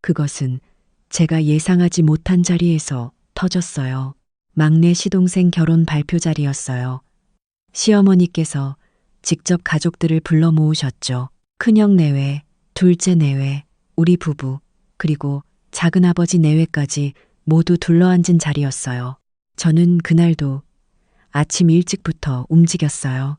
그것은 제가 예상하지 못한 자리에서 터졌어요. 막내 시동생 결혼 발표 자리였어요. 시어머니께서 직접 가족들을 불러 모으셨죠. 큰형 내외, 둘째 내외, 우리 부부, 그리고 작은아버지 내외까지 모두 둘러앉은 자리였어요. 저는 그날도 아침 일찍부터 움직였어요.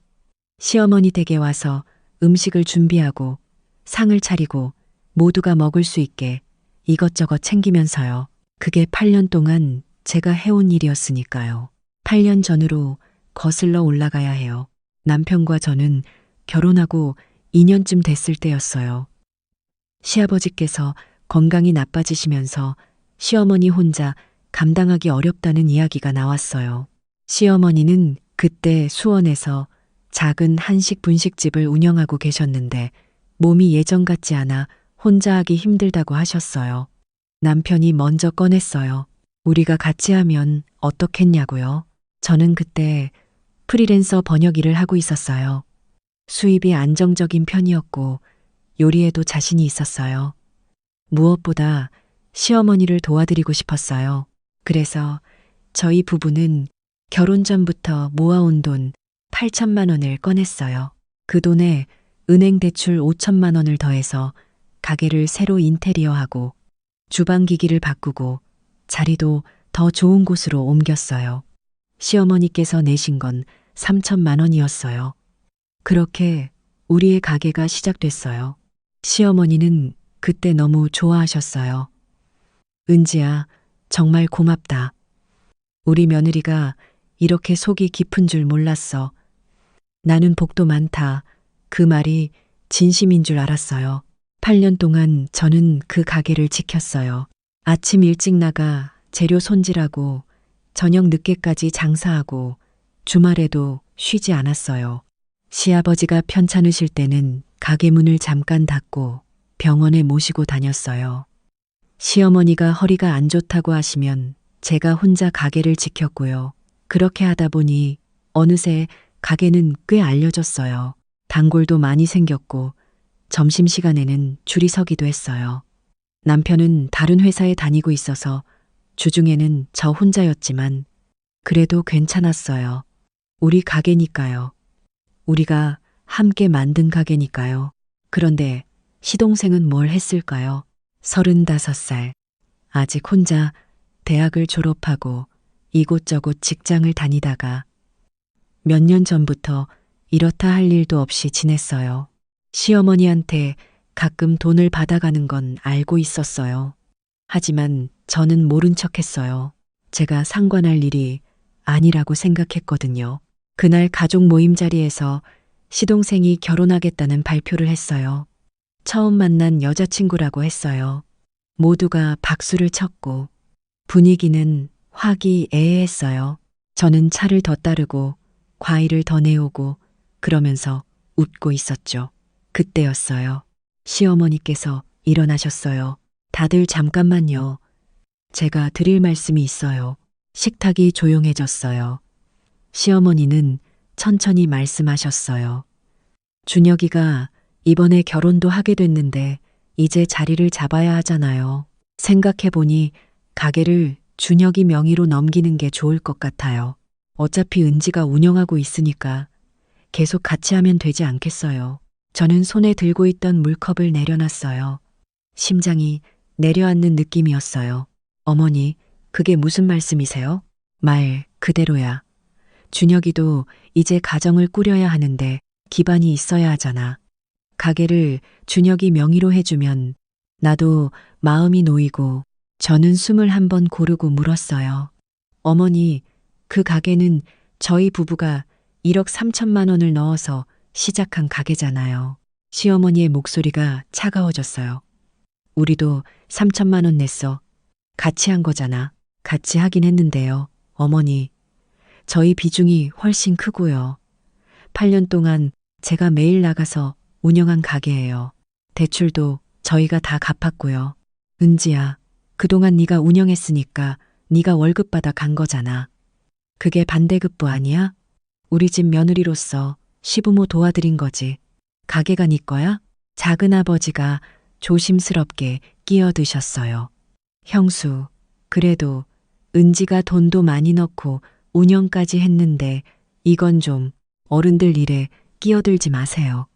시어머니 댁에 와서 음식을 준비하고 상을 차리고 모두가 먹을 수 있게 이것저것 챙기면서요. 그게 8년 동안 제가 해온 일이었으니까요. 8년 전으로 거슬러 올라가야 해요. 남편과 저는 결혼하고 2년쯤 됐을 때였어요. 시아버지께서 건강이 나빠지시면서 시어머니 혼자 감당하기 어렵다는 이야기가 나왔어요. 시어머니는 그때 수원에서 작은 한식 분식집을 운영하고 계셨는데 몸이 예전 같지 않아 혼자 하기 힘들다고 하셨어요. 남편이 먼저 꺼냈어요. 우리가 같이 하면 어떻겠냐고요. 저는 그때 프리랜서 번역 일을 하고 있었어요. 수입이 안정적인 편이었고 요리에도 자신이 있었어요. 무엇보다 시어머니를 도와드리고 싶었어요. 그래서 저희 부부는 결혼 전부터 모아온 돈 8천만 원을 꺼냈어요. 그 돈에 은행 대출 5천만 원을 더해서 가게를 새로 인테리어하고 주방 기기를 바꾸고 자리도 더 좋은 곳으로 옮겼어요. 시어머니께서 내신 건 3천만 원이었어요. 그렇게 우리의 가게가 시작됐어요. 시어머니는 그때 너무 좋아하셨어요. 은지야, 정말 고맙다. 우리 며느리가 이렇게 속이 깊은 줄 몰랐어. 나는 복도 많다. 그 말이 진심인 줄 알았어요. 8년 동안 저는 그 가게를 지켰어요. 아침 일찍 나가 재료 손질하고 저녁 늦게까지 장사하고 주말에도 쉬지 않았어요. 시아버지가 편찮으실 때는 가게 문을 잠깐 닫고 병원에 모시고 다녔어요. 시어머니가 허리가 안 좋다고 하시면 제가 혼자 가게를 지켰고요. 그렇게 하다 보니 어느새 가게는 꽤 알려졌어요. 단골도 많이 생겼고 점심시간에는 줄이 서기도 했어요. 남편은 다른 회사에 다니고 있어서 주중에는 저 혼자였지만 그래도 괜찮았어요. 우리 가게니까요. 우리가 함께 만든 가게니까요. 그런데 시동생은 뭘 했을까요? 35살. 아직 혼자 대학을 졸업하고 이곳저곳 직장을 다니다가 몇 년 전부터 이렇다 할 일도 없이 지냈어요. 시어머니한테 가끔 돈을 받아가는 건 알고 있었어요. 하지만 저는 모른 척 했어요. 제가 상관할 일이 아니라고 생각했거든요. 그날 가족 모임 자리에서 시동생이 결혼하겠다는 발표를 했어요. 처음 만난 여자친구라고 했어요. 모두가 박수를 쳤고 분위기는 화기애애했어요. 저는 차를 더 따르고 과일을 더 내오고 그러면서 웃고 있었죠. 그때였어요. 시어머니께서 일어나셨어요. 다들 잠깐만요. 제가 드릴 말씀이 있어요. 식탁이 조용해졌어요. 시어머니는 천천히 말씀하셨어요. 준혁이가 이번에 결혼도 하게 됐는데 이제 자리를 잡아야 하잖아요. 생각해보니 가게를 준혁이 명의로 넘기는 게 좋을 것 같아요. 어차피 은지가 운영하고 있으니까 계속 같이 하면 되지 않겠어요. 저는 손에 들고 있던 물컵을 내려놨어요. 심장이 내려앉는 느낌이었어요. 어머니, 그게 무슨 말씀이세요? 말 그대로야. 준혁이도 이제 가정을 꾸려야 하는데 기반이 있어야 하잖아. 가게를 준혁이 명의로 해주면 나도 마음이 놓이고. 저는 숨을 한번 고르고 물었어요. 어머니, 그 가게는 저희 부부가 1억 3천만 원을 넣어서 시작한 가게잖아요. 시어머니의 목소리가 차가워졌어요. 우리도 3천만 원 냈어. 같이 한 거잖아. 같이 하긴 했는데요. 어머니, 저희 비중이 훨씬 크고요. 8년 동안 제가 매일 나가서 운영한 가게예요. 대출도 저희가 다 갚았고요. 은지야, 그동안 네가 운영했으니까 네가 월급 받아 간 거잖아. 그게 반대급부 아니야? 우리 집 며느리로서 시부모 도와드린 거지. 가게가 네 거야? 작은아버지가 조심스럽게 끼어드셨어요. 형수, 그래도 은지가 돈도 많이 넣고 운영까지 했는데 이건 좀 어른들 일에 끼어들지 마세요.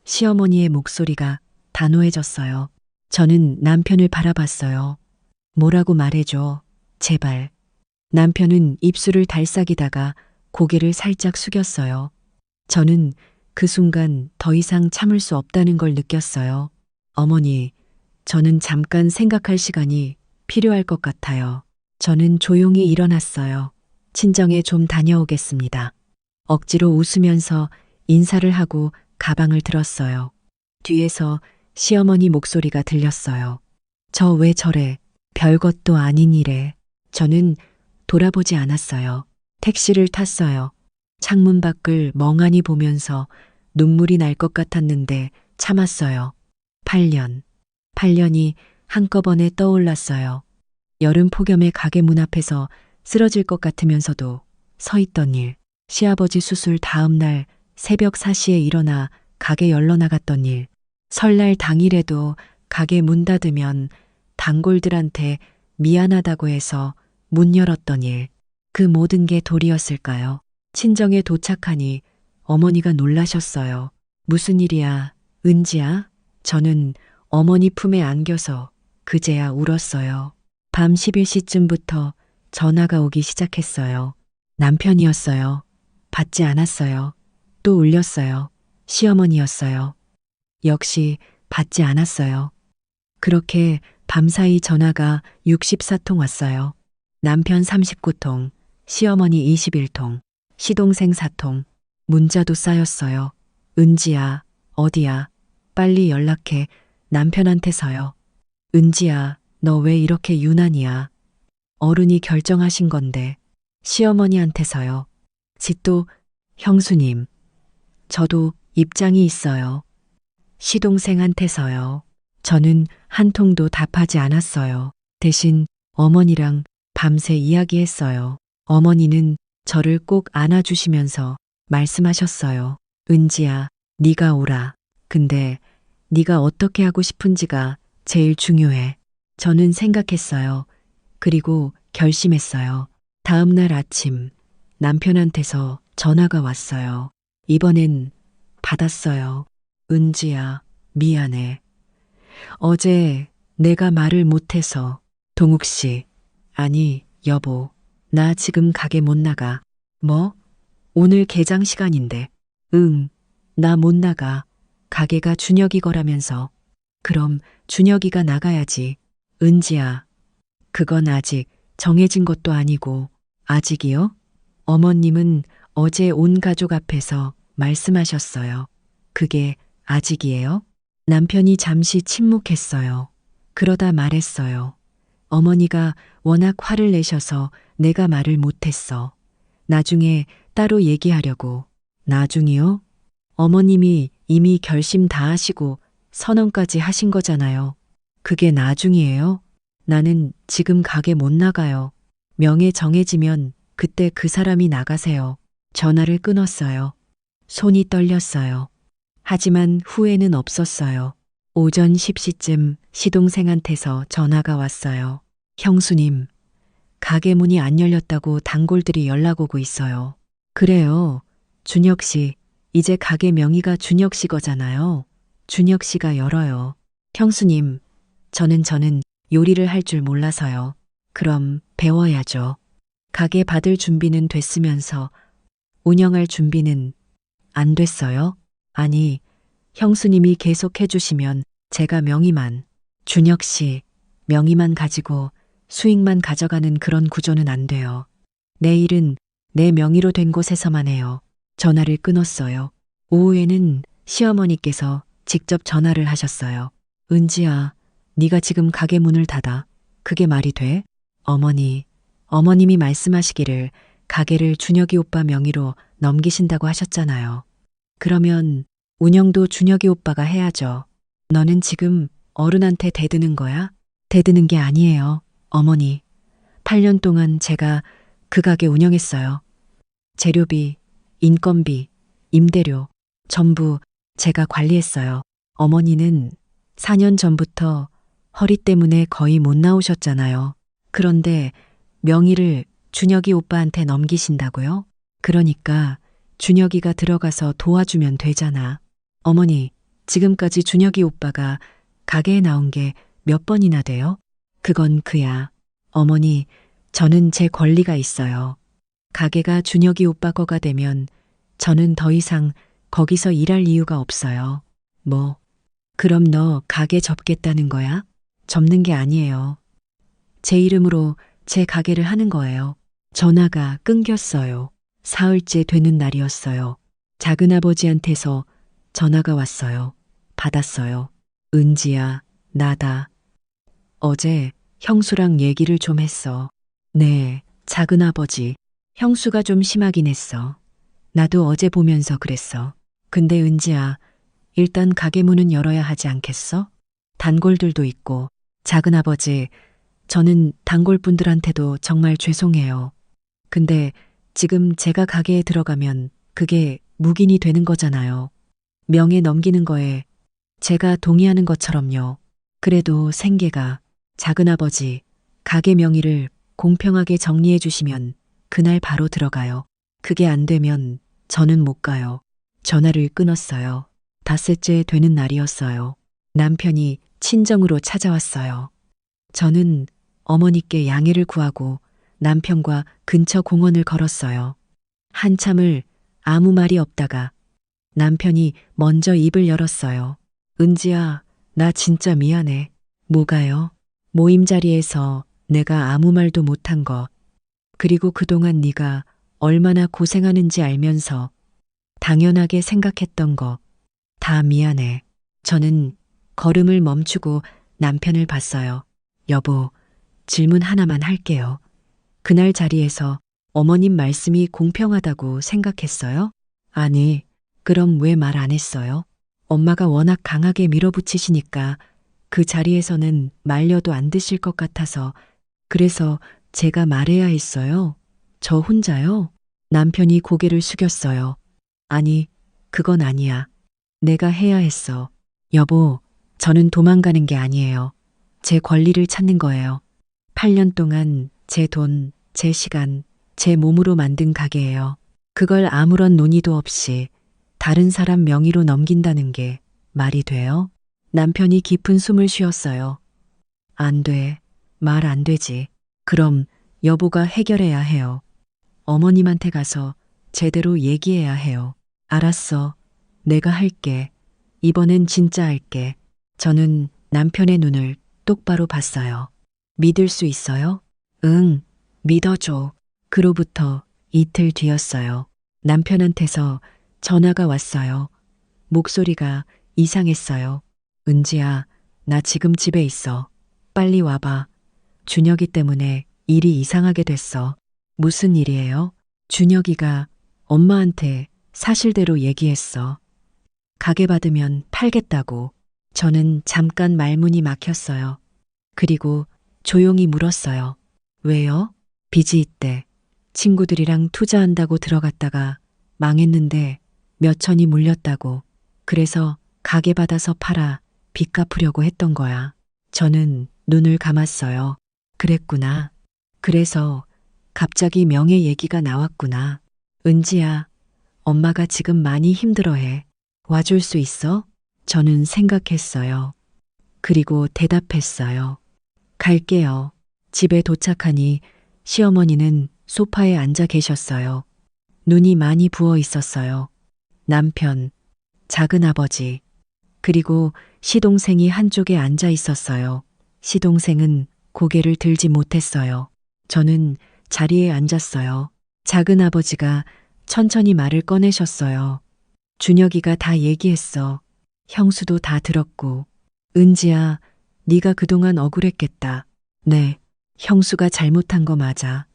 시어머니의 목소리가 단호해졌어요. 저는 남편을 바라봤어요. 뭐라고 말해줘. 제발. 남편은 입술을 달싹이다가 고개를 살짝 숙였어요. 저는 그 순간 더 이상 참을 수 없다는 걸 느꼈어요. 어머니, 저는 잠깐 생각할 시간이 필요할 것 같아요. 저는 조용히 일어났어요. 친정에 좀 다녀오겠습니다. 억지로 웃으면서 인사를 하고 가방을 들었어요. 뒤에서 시어머니 목소리가 들렸어요. 저 왜 저래? 별것도 아닌 일에. 저는 돌아보지 않았어요. 택시를 탔어요. 창문 밖을 멍하니 보면서 눈물이 날 것 같았는데 참았어요. 8년. 8년이 한꺼번에 떠올랐어요. 여름 폭염에 가게 문 앞에서 쓰러질 것 같으면서도 서 있던 일. 시아버지 수술 다음 날 새벽 4시에 일어나 가게 열러 나갔던 일. 설날 당일에도 가게 문 닫으면 단골들한테 미안하다고 해서 문 열었던 일. 그 모든 게 돌이었을까요? 친정에 도착하니 어머니가 놀라셨어요. 무슨 일이야, 은지야? 저는 어머니 품에 안겨서 그제야 울었어요. 밤 11시쯤부터 전화가 오기 시작했어요. 남편이었어요. 받지 않았어요. 또 울렸어요. 시어머니였어요. 역시 받지 않았어요. 그렇게 밤사이 전화가 64통 왔어요. 남편 39통, 시어머니 21통, 시동생 4통, 문자도 쌓였어요. 은지야, 어디야? 빨리 연락해. 남편한테서요. 은지야, 너 왜 이렇게 유난이야? 어른이 결정하신 건데. 시어머니한테서요. 짓도 형수님, 저도 입장이 있어요. 시동생한테서요. 저는 한 통도 답하지 않았어요. 대신 어머니랑 밤새 이야기했어요. 어머니는 저를 꼭 안아주시면서 말씀하셨어요. 은지야, 네가 오라. 근데 네가 어떻게 하고 싶은지가 제일 중요해. 저는 생각했어요. 그리고 결심했어요. 다음 날 아침 남편한테서 전화가 왔어요. 이번엔 받았어요. 은지야, 미안해. 어제 내가 말을 못해서. 동욱 씨, 아니, 여보, 나 지금 가게 못 나가. 뭐? 오늘 개장 시간인데. 응, 나 못 나가. 가게가 준혁이 거라면서. 그럼 준혁이가 나가야지. 은지야, 그건 아직 정해진 것도 아니고. 아직이요? 어머님은 어제 온 가족 앞에서 말씀하셨어요. 그게 아직이에요? 남편이 잠시 침묵했어요. 그러다 말했어요. 어머니가 워낙 화를 내셔서 내가 말을 못했어. 나중에 따로 얘기하려고. 나중이요? 어머님이 이미 결심 다 하시고 선언까지 하신 거잖아요. 그게 나중이에요? 나는 지금 가게 못 나가요. 명예 정해지면 그때 그 사람이 나가세요. 전화를 끊었어요. 손이 떨렸어요. 하지만 후회는 없었어요. 오전 10시쯤 시동생한테서 전화가 왔어요. 형수님, 가게 문이 안 열렸다고 단골들이 연락 오고 있어요. 그래요. 준혁 씨, 이제 가게 명의가 준혁 씨 거잖아요. 준혁 씨가 열어요. 형수님, 저는 요리를 할 줄 몰라서요. 그럼 배워야죠. 가게 받을 준비는 됐으면서 운영할 준비는 안 됐어요? 아니, 형수님이 계속 해주시면 제가 명의만, 준혁 씨, 명의만 가지고 수익만 가져가는 그런 구조는 안 돼요. 내 일은 내 명의로 된 곳에서만 해요. 전화를 끊었어요. 오후에는 시어머니께서 직접 전화를 하셨어요. 은지야, 네가 지금 가게 문을 닫아. 그게 말이 돼? 어머님이 말씀하시기를 가게를 준혁이 오빠 명의로 넘기신다고 하셨잖아요. 그러면 운영도 준혁이 오빠가 해야죠. 너는 지금 어른한테 대드는 거야? 대드는 게 아니에요, 어머니. 8년 동안 제가 그 가게 운영했어요. 재료비, 인건비, 임대료, 전부 제가 관리했어요. 어머니는 4년 전부터 허리 때문에 거의 못 나오셨잖아요. 그런데 명의를 준혁이 오빠한테 넘기신다고요? 그러니까 준혁이가 들어가서 도와주면 되잖아. 어머니, 지금까지 준혁이 오빠가 가게에 나온 게 몇 번이나 돼요? 그건 그야. 어머니, 저는 제 권리가 있어요. 가게가 준혁이 오빠 거가 되면 저는 더 이상 거기서 일할 이유가 없어요. 뭐, 그럼 너 가게 접겠다는 거야? 접는 게 아니에요. 제 이름으로 제 가게를 하는 거예요. 전화가 끊겼어요. 사흘째 되는 날이었어요. 작은아버지한테서 전화가 왔어요. 받았어요. 은지야, 나다. 어제 형수랑 얘기를 좀 했어. 네, 작은아버지. 형수가 좀 심하긴 했어. 나도 어제 보면서 그랬어. 근데 은지야, 일단 가게 문은 열어야 하지 않겠어? 단골들도 있고. 작은아버지, 저는 단골분들한테도 정말 죄송해요. 근데 지금 제가 가게에 들어가면 그게 묵인이 되는 거잖아요. 명예 넘기는 거에 제가 동의하는 것처럼요. 그래도 생계가 작은아버지, 가게 명의를 공평하게 정리해 주시면 그날 바로 들어가요. 그게 안 되면 저는 못 가요. 전화를 끊었어요. 닷새째 되는 날이었어요. 남편이 친정으로 찾아왔어요. 저는 어머니께 양해를 구하고 남편과 근처 공원을 걸었어요. 한참을 아무 말이 없다가 남편이 먼저 입을 열었어요. 은지야, 나 진짜 미안해. 뭐가요? 모임 자리에서 내가 아무 말도 못한 거, 그리고 그동안 네가 얼마나 고생하는지 알면서 당연하게 생각했던 거, 다 미안해. 저는 걸음을 멈추고 남편을 봤어요. 여보, 질문 하나만 할게요. 그날 자리에서 어머님 말씀이 공평하다고 생각했어요? 아니, 그럼 왜 말 안 했어요? 엄마가 워낙 강하게 밀어붙이시니까 그 자리에서는 말려도 안 드실 것 같아서 그래서 제가 말해야 했어요. 저 혼자요? 남편이 고개를 숙였어요. 아니, 그건 아니야. 내가 해야 했어. 여보, 저는 도망가는 게 아니에요. 제 권리를 찾는 거예요. 8년 동안 제 돈, 제 시간, 제 몸으로 만든 가게예요. 그걸 아무런 논의도 없이 다른 사람 명의로 넘긴다는 게 말이 돼요? 남편이 깊은 숨을 쉬었어요. 안 돼. 말 안 되지. 그럼 여보가 해결해야 해요. 어머님한테 가서 제대로 얘기해야 해요. 알았어. 내가 할게. 이번엔 진짜 할게. 저는 남편의 눈을 똑바로 봤어요. 믿을 수 있어요? 응, 믿어줘. 그로부터 이틀 뒤였어요. 남편한테서 전화가 왔어요. 목소리가 이상했어요. 은지야, 나 지금 집에 있어. 빨리 와봐. 준혁이 때문에 일이 이상하게 됐어. 무슨 일이에요? 준혁이가 엄마한테 사실대로 얘기했어. 가게 받으면 팔겠다고. 저는 잠깐 말문이 막혔어요. 그리고 조용히 물었어요. 왜요? 빚이 있대. 친구들이랑 투자한다고 들어갔다가 망했는데 몇 천이 물렸다고. 그래서 가게 받아서 팔아 빚 갚으려고 했던 거야. 저는 눈을 감았어요. 그랬구나. 그래서 갑자기 명예 얘기가 나왔구나. 은지야, 엄마가 지금 많이 힘들어해. 와줄 수 있어? 저는 생각했어요. 그리고 대답했어요. 갈게요. 집에 도착하니 시어머니는 소파에 앉아 계셨어요. 눈이 많이 부어 있었어요. 남편, 작은아버지, 그리고 시동생이 한쪽에 앉아 있었어요. 시동생은 고개를 들지 못했어요. 저는 자리에 앉았어요. 작은아버지가 천천히 말을 꺼내셨어요. 준혁이가 다 얘기했어. 형수도 다 들었고. 은지야, 네가 그동안 억울했겠다. 네, 형수가 잘못한 거 맞아.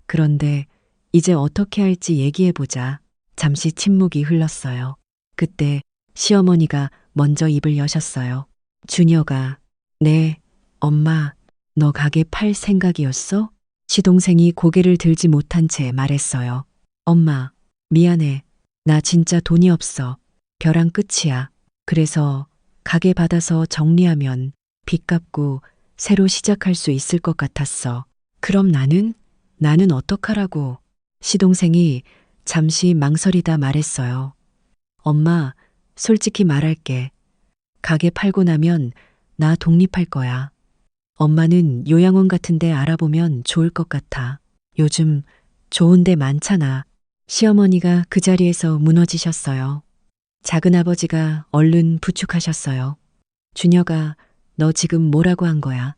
그런데 이제 어떻게 할지 얘기해보자. 잠시 침묵이 흘렀어요. 그때 시어머니가 먼저 입을 여셨어요. 준혁아, 네, 엄마, 너 가게 팔 생각이었어? 시동생이 고개를 들지 못한 채 말했어요. 엄마, 미안해. 나 진짜 돈이 없어. 벼랑 끝이야. 그래서 가게 받아서 정리하면 빚 갚고 새로 시작할 수 있을 것 같았어. 그럼 나는 어떡하라고? 시동생이 잠시 망설이다 말했어요. 엄마, 솔직히 말할게. 가게 팔고 나면 나 독립할 거야. 엄마는 요양원 같은 데 알아보면 좋을 것 같아. 요즘 좋은 데 많잖아. 시어머니가 그 자리에서 무너지셨어요. 작은아버지가 얼른 부축하셨어요. 준혁아, 너 지금 뭐라고 한 거야?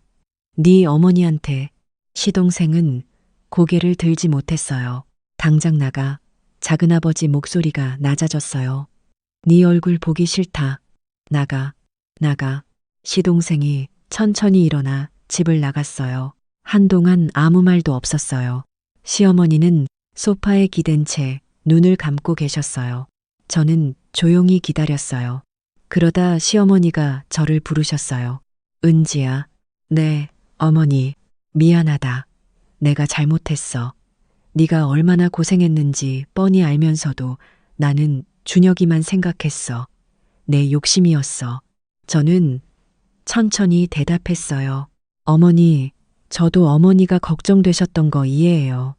네 어머니한테. 시동생은 고개를 들지 못했어요. 당장 나가. 작은아버지 목소리가 낮아졌어요. 네 얼굴 보기 싫다. 나가, 나가. 시동생이 천천히 일어나 집을 나갔어요. 한동안 아무 말도 없었어요. 시어머니는 소파에 기댄 채 눈을 감고 계셨어요. 저는 조용히 기다렸어요. 그러다 시어머니가 저를 부르셨어요. 은지야. 네, 어머니. 미안하다. 내가 잘못했어. 네가 얼마나 고생했는지 뻔히 알면서도 나는 준혁이만 생각했어. 내 욕심이었어. 저는 천천히 대답했어요. 어머니, 저도 어머니가 걱정되셨던 거 이해해요.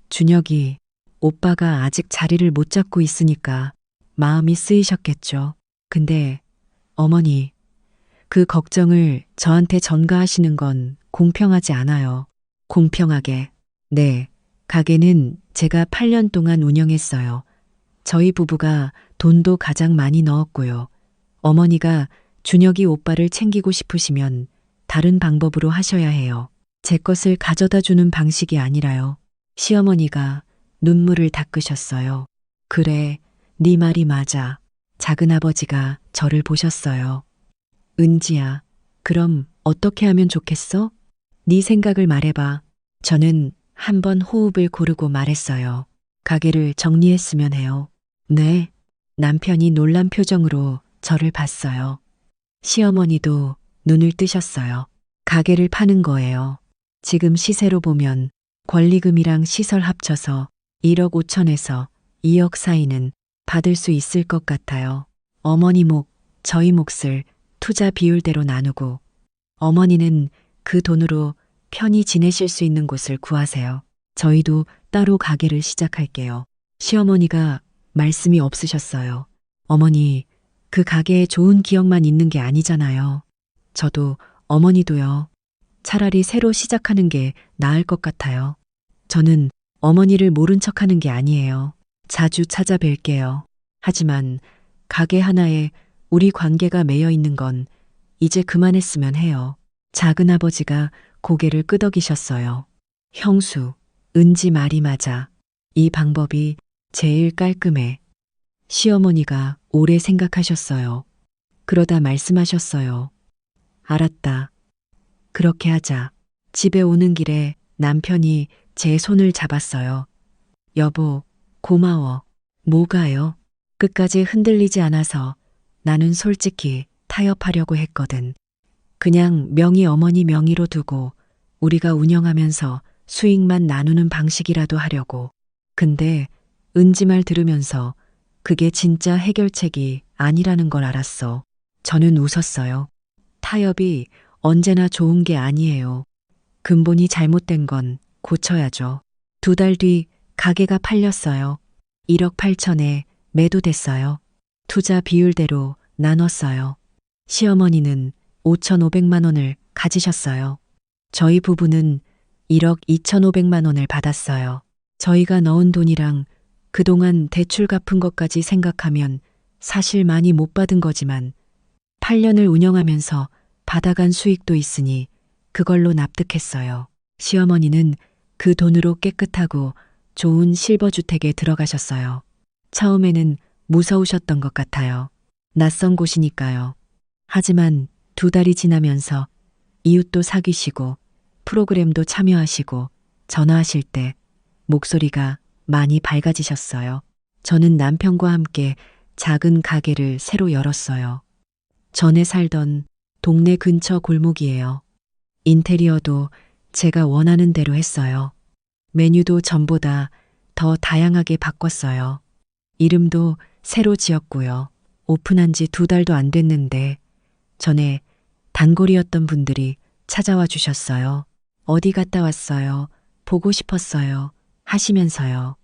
준혁이 오빠가 아직 자리를 못 잡고 있으니까 마음이 쓰이셨겠죠. 근데 어머니, 그 걱정을 저한테 전가하시는 건 공평하지 않아요. 공평하게. 네, 가게는 제가 8년 동안 운영했어요. 저희 부부가 돈도 가장 많이 넣었고요. 어머니가 준혁이 오빠를 챙기고 싶으시면 다른 방법으로 하셔야 해요. 제 것을 가져다 주는 방식이 아니라요. 시어머니가 눈물을 닦으셨어요. 그래, 네 말이 맞아. 작은아버지가 저를 보셨어요. 은지야, 그럼 어떻게 하면 좋겠어? 네 생각을 말해봐. 저는 한 번 호흡을 고르고 말했어요. 가게를 정리했으면 해요. 네. 남편이 놀란 표정으로 저를 봤어요. 시어머니도 눈을 뜨셨어요. 가게를 파는 거예요. 지금 시세로 보면 권리금이랑 시설 합쳐서 1억 5천에서 2억 사이는 받을 수 있을 것 같아요. 어머니 목, 저희 몫을 투자 비율대로 나누고 어머니는 그 돈으로 편히 지내실 수 있는 곳을 구하세요. 저희도 따로 가게를 시작할게요. 시어머니가 말씀이 없으셨어요. 어머니, 그 가게에 좋은 기억만 있는 게 아니잖아요. 저도 어머니도요. 차라리 새로 시작하는 게 나을 것 같아요. 저는 어머니를 모른 척 하는 게 아니에요. 자주 찾아뵐게요. 하지만 가게 하나에 우리 관계가 매여 있는 건 이제 그만했으면 해요. 작은아버지가 고개를 끄덕이셨어요. 형수, 은지 말이 맞아. 이 방법이 제일 깔끔해. 시어머니가 오래 생각하셨어요. 그러다 말씀하셨어요. 알았다. 그렇게 하자. 집에 오는 길에 남편이 제 손을 잡았어요. 여보, 고마워. 뭐가요? 끝까지 흔들리지 않아서 나는 솔직히 타협하려고 했거든. 그냥 명의 어머니 명의로 두고 우리가 운영하면서 수익만 나누는 방식이라도 하려고. 근데 은지 말 들으면서 그게 진짜 해결책이 아니라는 걸 알았어. 저는 웃었어요. 타협이 언제나 좋은 게 아니에요. 근본이 잘못된 건 고쳐야죠. 2달 뒤 가게가 팔렸어요. 1억 8천에 매도됐어요. 투자 비율대로 나눴어요. 시어머니는 5,500만 원을 가지셨어요. 저희 부부는 1억 2,500만 원을 받았어요. 저희가 넣은 돈이랑 그동안 대출 갚은 것까지 생각하면 사실 많이 못 받은 거지만 8년을 운영하면서 받아간 수익도 있으니 그걸로 납득했어요. 시어머니는 그 돈으로 깨끗하고 좋은 실버주택에 들어가셨어요. 처음에는 무서우셨던 것 같아요. 낯선 곳이니까요. 하지만 2달이 지나면서 이웃도 사귀시고 프로그램도 참여하시고 전화하실 때 목소리가 많이 밝아지셨어요. 저는 남편과 함께 작은 가게를 새로 열었어요. 전에 살던 동네 근처 골목이에요. 인테리어도 제가 원하는 대로 했어요. 메뉴도 전보다 더 다양하게 바꿨어요. 이름도 새로 지었고요. 오픈한 지 2달도 안 됐는데 전에 단골이었던 분들이 찾아와 주셨어요. 어디 갔다 왔어요? 보고 싶었어요. 하시면서요.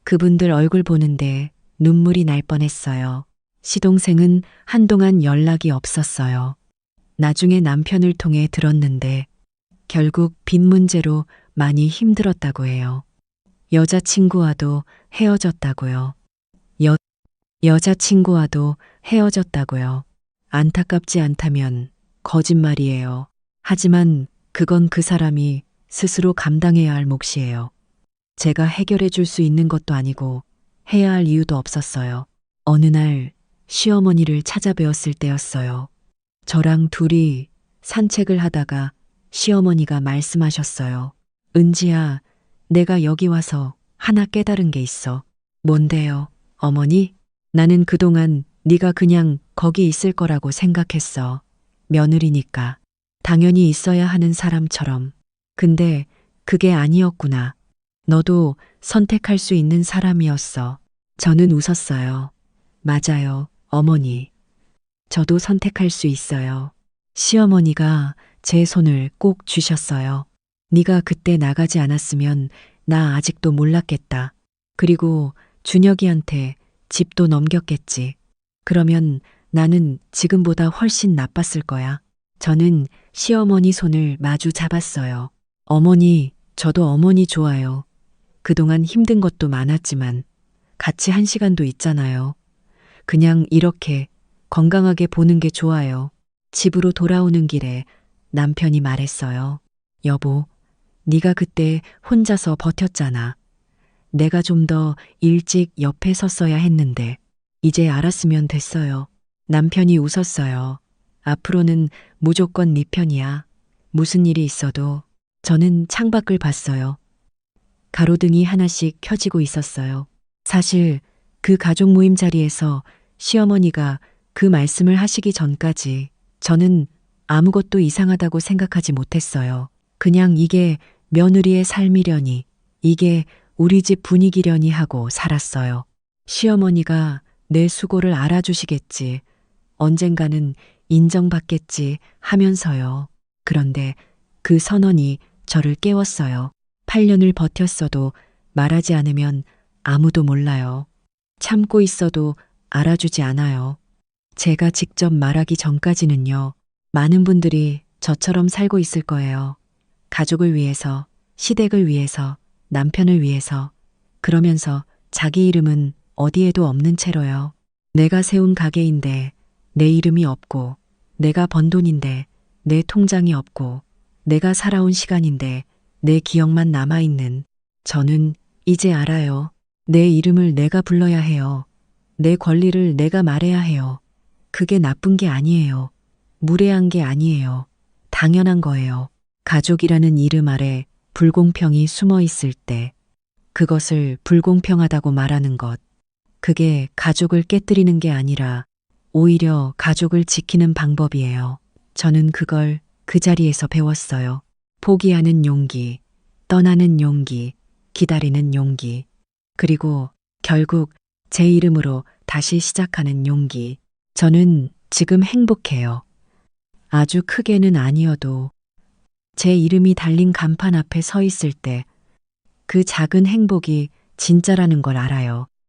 그분들 얼굴 보는데 눈물이 날 뻔했어요. 시동생은 한동안 연락이 없었어요. 나중에 남편을 통해 들었는데 결국 빚 문제로 많이 힘들었다고 해요. 여자친구와도 헤어졌다고요. 여자친구와도 헤어졌다고요. 안타깝지 않다면 거짓말이에요. 하지만 그건 그 사람이 스스로 감당해야 할 몫이에요. 제가 해결해 줄 수 있는 것도 아니고 해야 할 이유도 없었어요. 어느 날 시어머니를 찾아뵈었을 때였어요. 저랑 둘이 산책을 하다가 시어머니가 말씀하셨어요. 은지야, 내가 여기 와서 하나 깨달은 게 있어. 뭔데요, 어머니? 나는 그동안 네가 그냥 거기 있을 거라고 생각했어. 며느리니까. 당연히 있어야 하는 사람처럼. 근데 그게 아니었구나. 너도 선택할 수 있는 사람이었어. 저는 웃었어요. 맞아요, 어머니. 저도 선택할 수 있어요. 시어머니가 제 손을 꼭 쥐셨어요. 네가 그때 나가지 않았으면 나 아직도 몰랐겠다. 그리고 준혁이한테 집도 넘겼겠지. 그러면 나는 지금보다 훨씬 나빴을 거야. 저는 시어머니 손을 마주 잡았어요. 어머니, 저도 어머니 좋아요. 그동안 힘든 것도 많았지만 같이 한 시간도 있잖아요. 그냥 이렇게 건강하게 보는 게 좋아요. 집으로 돌아오는 길에 남편이 말했어요. 여보, 네가 그때 혼자서 버텼잖아. 내가 좀 더 일찍 옆에 섰어야 했는데 이제 알았으면 됐어요. 남편이 웃었어요. 앞으로는 무조건 네 편이야. 무슨 일이 있어도. 저는 창밖을 봤어요. 가로등이 하나씩 켜지고 있었어요. 사실 그 가족 모임 자리에서 시어머니가 그 말씀을 하시기 전까지 저는 아무것도 이상하다고 생각하지 못했어요. 그냥 이게 며느리의 삶이려니, 이게 우리 집 분위기려니 하고 살았어요. 시어머니가 내 수고를 알아주시겠지, 언젠가는 인정받겠지 하면서요. 그런데 그 선언이 저를 깨웠어요. 8년을 버텼어도 말하지 않으면 아무도 몰라요. 참고 있어도 알아주지 않아요. 제가 직접 말하기 전까지는요, 많은 분들이 저처럼 살고 있을 거예요. 가족을 위해서, 시댁을 위해서, 남편을 위해서. 그러면서 자기 이름은 어디에도 없는 채로요. 내가 세운 가게인데 내 이름이 없고, 내가 번 돈인데 내 통장이 없고, 내가 살아온 시간인데 내 기억만 남아있는. 저는 이제 알아요. 내 이름을 내가 불러야 해요. 내 권리를 내가 말해야 해요. 그게 나쁜 게 아니에요. 무례한 게 아니에요. 당연한 거예요. 가족이라는 이름 아래 불공평이 숨어 있을 때 그것을 불공평하다고 말하는 것. 그게 가족을 깨뜨리는 게 아니라 오히려 가족을 지키는 방법이에요. 저는 그걸 그 자리에서 배웠어요. 포기하는 용기, 떠나는 용기, 기다리는 용기, 그리고 결국 제 이름으로 다시 시작하는 용기. 저는 지금 행복해요. 아주 크게는 아니어도 제 이름이 달린 간판 앞에 서 있을 때 그 작은 행복이 진짜라는 걸 알아요.